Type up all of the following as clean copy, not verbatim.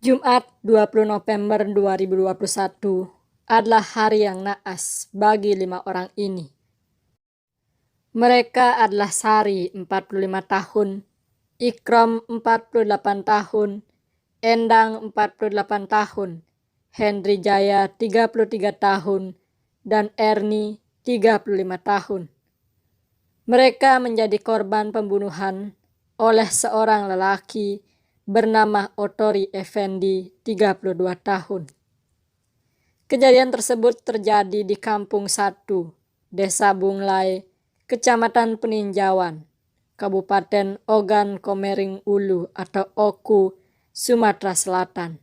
Jumat 20 November 2021 adalah hari yang naas bagi 5 orang ini. Mereka adalah Sari 45 tahun, Ikrom 48 tahun, Endang 48 tahun, Henry Jaya 33 tahun, dan Erni 35 tahun. Mereka menjadi korban pembunuhan oleh seorang lelaki bernama Otori Effendi, 32 tahun. Kejadian tersebut terjadi di Kampung 1, Desa Bunglai, Kecamatan Peninjauan, Kabupaten Ogan Komering Ulu atau Oku, Sumatera Selatan.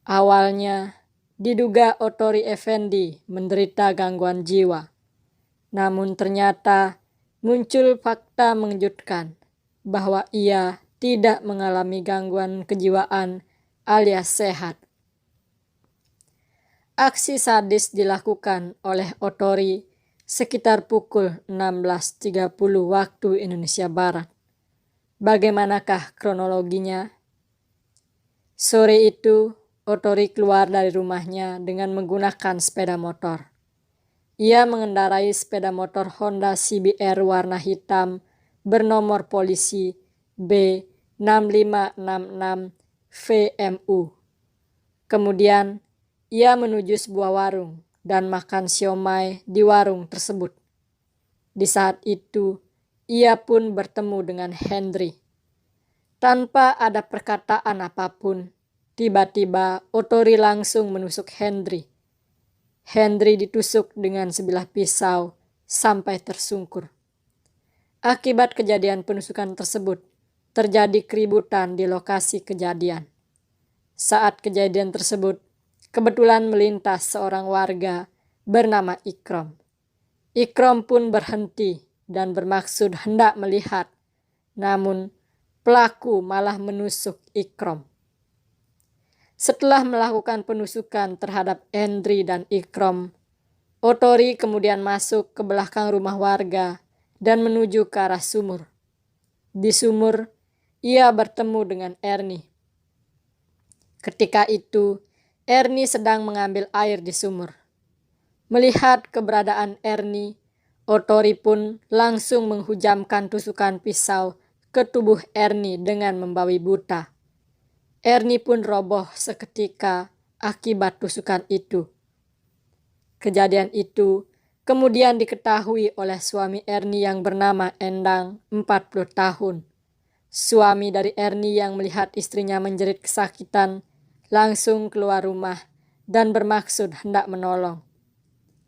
Awalnya diduga Otori Effendi menderita gangguan jiwa. Namun ternyata muncul fakta mengejutkan bahwa ia tidak mengalami gangguan kejiwaan alias sehat. Aksi sadis dilakukan oleh Otori sekitar pukul 16.30 waktu Indonesia Barat. Bagaimanakah kronologinya? Sore itu, Otori keluar dari rumahnya dengan menggunakan sepeda motor. Ia mengendarai sepeda motor Honda CBR warna hitam bernomor polisi B6566 VMU. Kemudian, ia menuju sebuah warung dan makan siomay di warung tersebut. Di saat itu, ia pun bertemu dengan Henry. Tanpa ada perkataan apapun, tiba-tiba Otori langsung menusuk Henry. Henry ditusuk dengan sebilah pisau sampai tersungkur. Akibat kejadian penusukan tersebut, terjadi keributan di lokasi kejadian. Saat kejadian tersebut, kebetulan melintas seorang warga bernama Ikrom. Ikrom pun berhenti dan bermaksud hendak melihat, namun pelaku malah menusuk Ikrom. Setelah melakukan penusukan terhadap Henry dan Ikrom, Otori kemudian masuk ke belakang rumah warga dan menuju ke arah sumur. Di sumur, ia bertemu dengan Erni. Ketika itu, Erni sedang mengambil air di sumur. Melihat keberadaan Erni, Otori pun langsung menghujamkan tusukan pisau ke tubuh Erni dengan membabi buta. Erni pun roboh seketika akibat tusukan itu. Kejadian itu kemudian diketahui oleh suami Erni yang bernama Endang, 40 tahun. Suami dari Erni yang melihat istrinya menjerit kesakitan langsung keluar rumah dan bermaksud hendak menolong.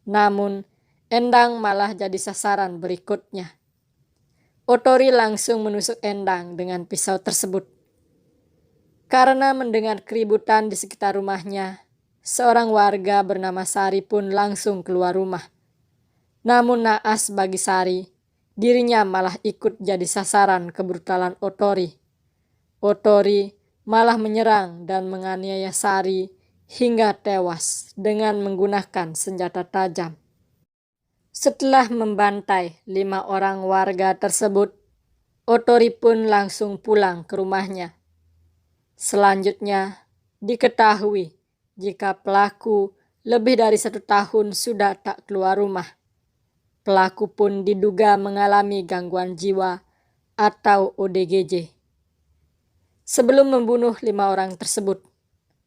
Namun, Endang malah jadi sasaran berikutnya. Otori langsung menusuk Endang dengan pisau tersebut. Karena mendengar keributan di sekitar rumahnya, seorang warga bernama Sari pun langsung keluar rumah. Namun naas bagi Sari, dirinya malah ikut jadi sasaran kebrutalan Otori. Otori malah menyerang dan menganiaya Sari hingga tewas dengan menggunakan senjata tajam. Setelah membantai 5 orang warga tersebut, Otori pun langsung pulang ke rumahnya. Selanjutnya, diketahui jika pelaku lebih dari 1 tahun sudah tak keluar rumah. Pelaku pun diduga mengalami gangguan jiwa atau ODGJ. Sebelum membunuh 5 orang tersebut,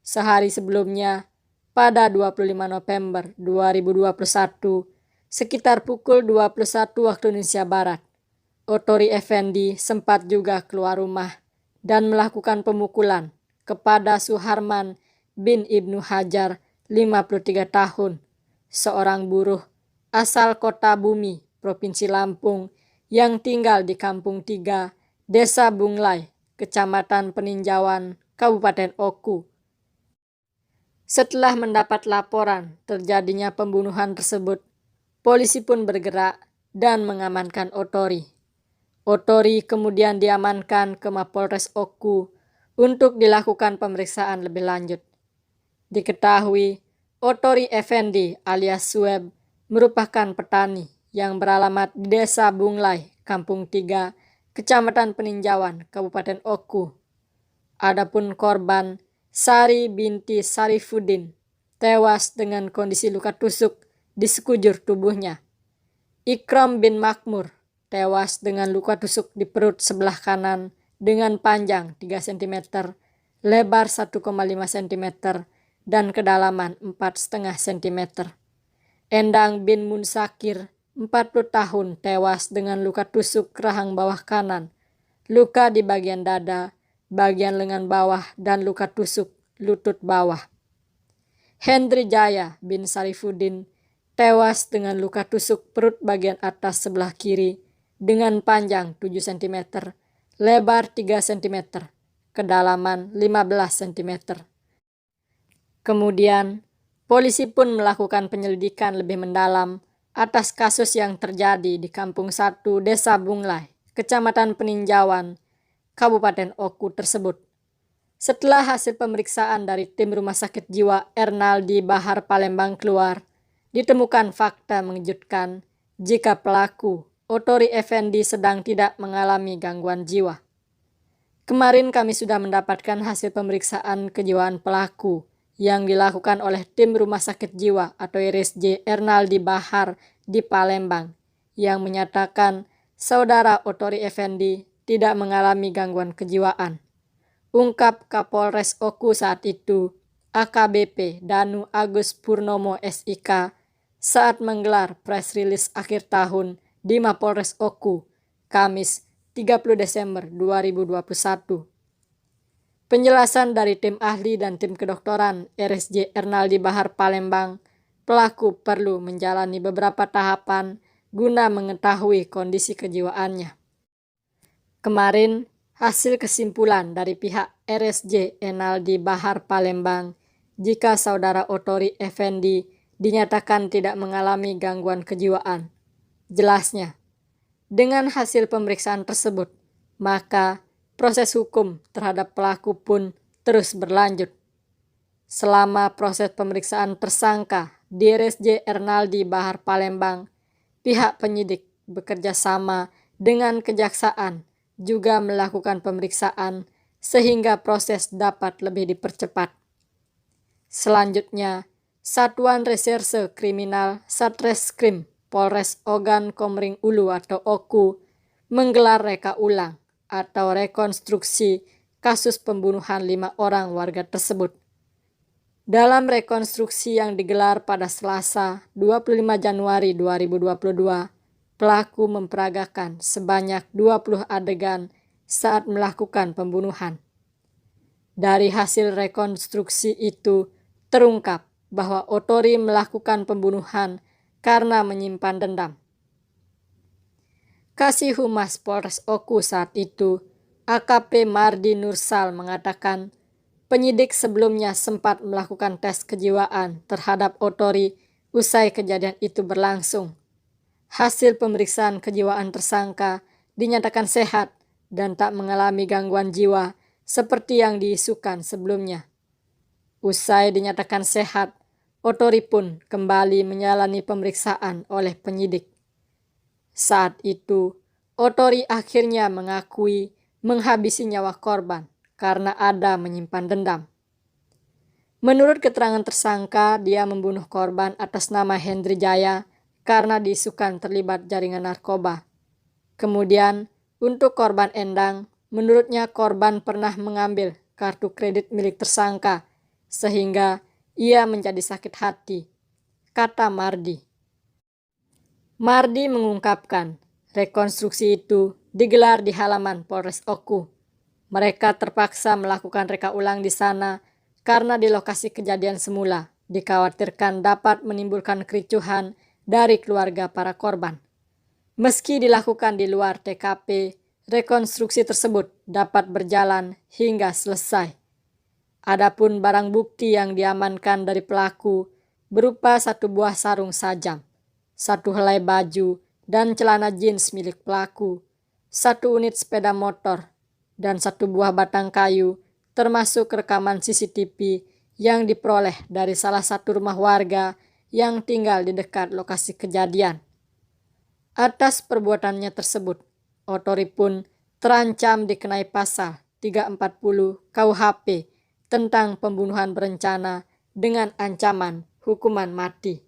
sehari sebelumnya pada 25 November 2021, sekitar pukul 21 waktu Indonesia Barat, Otori Effendi sempat juga keluar rumah dan melakukan pemukulan kepada Suharman bin Ibnu Hajar, 53 tahun, seorang buruh asal Kota Bumi, Provinsi Lampung, yang tinggal di Kampung 3, Desa Bunglai, Kecamatan Peninjauan, Kabupaten Oku. Setelah mendapat laporan terjadinya pembunuhan tersebut, polisi pun bergerak dan mengamankan Otori. Otori kemudian diamankan ke Mapolres Oku untuk dilakukan pemeriksaan lebih lanjut. Diketahui, Otori Effendi alias Sueb merupakan petani yang beralamat di Desa Bunglai, Kampung 3, Kecamatan Peninjauan, Kabupaten Oku. Adapun korban Sari binti Sarifuddin, tewas dengan kondisi luka tusuk di sekujur tubuhnya. Ikram bin Makmur, tewas dengan luka tusuk di perut sebelah kanan dengan panjang 3 cm, lebar 1,5 cm, dan kedalaman 4,5 cm. Endang bin Munsakir, 40 tahun, tewas dengan luka tusuk rahang bawah kanan, luka di bagian dada, bagian lengan bawah, dan luka tusuk lutut bawah. Hendri Jaya bin Sarifuddin, tewas dengan luka tusuk perut bagian atas sebelah kiri dengan panjang 7 cm, lebar 3 cm, kedalaman 15 cm. Kemudian, polisi pun melakukan penyelidikan lebih mendalam atas kasus yang terjadi di Kampung 1 Desa Bunglai, Kecamatan Peninjauan, Kabupaten Oku tersebut. Setelah hasil pemeriksaan dari tim Rumah Sakit Jiwa Ernaldi Bahar Palembang keluar, ditemukan fakta mengejutkan jika pelaku, Otori Effendi, sedang tidak mengalami gangguan jiwa. Kemarin kami sudah mendapatkan hasil pemeriksaan kejiwaan pelaku yang dilakukan oleh tim Rumah Sakit Jiwa atau RSJ Ernaldi Bahar di Palembang yang menyatakan saudara Otori Effendi tidak mengalami gangguan kejiwaan. Ungkap Kapolres Oku saat itu, AKBP Danu Agus Purnomo SIK, saat menggelar press release akhir tahun di Mapolres Oku, Kamis 30 Desember 2021. Penjelasan dari tim ahli dan tim kedokteran RSJ Ernaldi Bahar Palembang, pelaku perlu menjalani beberapa tahapan guna mengetahui kondisi kejiwaannya. Kemarin, hasil kesimpulan dari pihak RSJ Ernaldi Bahar Palembang jika saudara Otori Effendi dinyatakan tidak mengalami gangguan kejiwaan. Jelasnya, dengan hasil pemeriksaan tersebut, maka proses hukum terhadap pelaku pun terus berlanjut. Selama proses pemeriksaan tersangka di RSJ Ernaldi Bahar Palembang, pihak penyidik bekerja sama dengan kejaksaan juga melakukan pemeriksaan sehingga proses dapat lebih dipercepat. Selanjutnya, Satuan Reserse Kriminal Satreskrim Polres Ogan Komering Ulu atau Oku menggelar reka ulang atau rekonstruksi kasus pembunuhan 5 orang warga tersebut. Dalam rekonstruksi yang digelar pada Selasa 25 Januari 2022, pelaku memperagakan sebanyak 20 adegan saat melakukan pembunuhan. Dari hasil rekonstruksi itu terungkap bahwa Otori melakukan pembunuhan karena menyimpan dendam. Kasih Humas Polres Oku saat itu, AKP Mardi Nursal, mengatakan penyidik sebelumnya sempat melakukan tes kejiwaan terhadap Otori usai kejadian itu berlangsung. Hasil pemeriksaan kejiwaan tersangka dinyatakan sehat dan tak mengalami gangguan jiwa seperti yang diisukan sebelumnya. Usai dinyatakan sehat, Otori pun kembali menjalani pemeriksaan oleh penyidik. Saat itu, Otori akhirnya mengakui menghabisi nyawa korban karena ada menyimpan dendam. Menurut keterangan tersangka, dia membunuh korban atas nama Hendri Jaya karena diisukan terlibat jaringan narkoba. Kemudian, untuk korban Endang, menurutnya korban pernah mengambil kartu kredit milik tersangka sehingga ia menjadi sakit hati, kata Mardi. Mardi mengungkapkan rekonstruksi itu digelar di halaman Polres Oku. Mereka terpaksa melakukan reka ulang di sana karena di lokasi kejadian semula dikhawatirkan dapat menimbulkan kericuhan dari keluarga para korban. Meski dilakukan di luar TKP, rekonstruksi tersebut dapat berjalan hingga selesai. Adapun barang bukti yang diamankan dari pelaku berupa 1 buah sarung sajam, 1 helai baju dan celana jeans milik pelaku, 1 unit sepeda motor, dan 1 buah batang kayu, termasuk rekaman CCTV yang diperoleh dari salah satu rumah warga yang tinggal di dekat lokasi kejadian. Atas perbuatannya tersebut, Otori pun terancam dikenai pasal 340 KUHP tentang pembunuhan berencana dengan ancaman hukuman mati.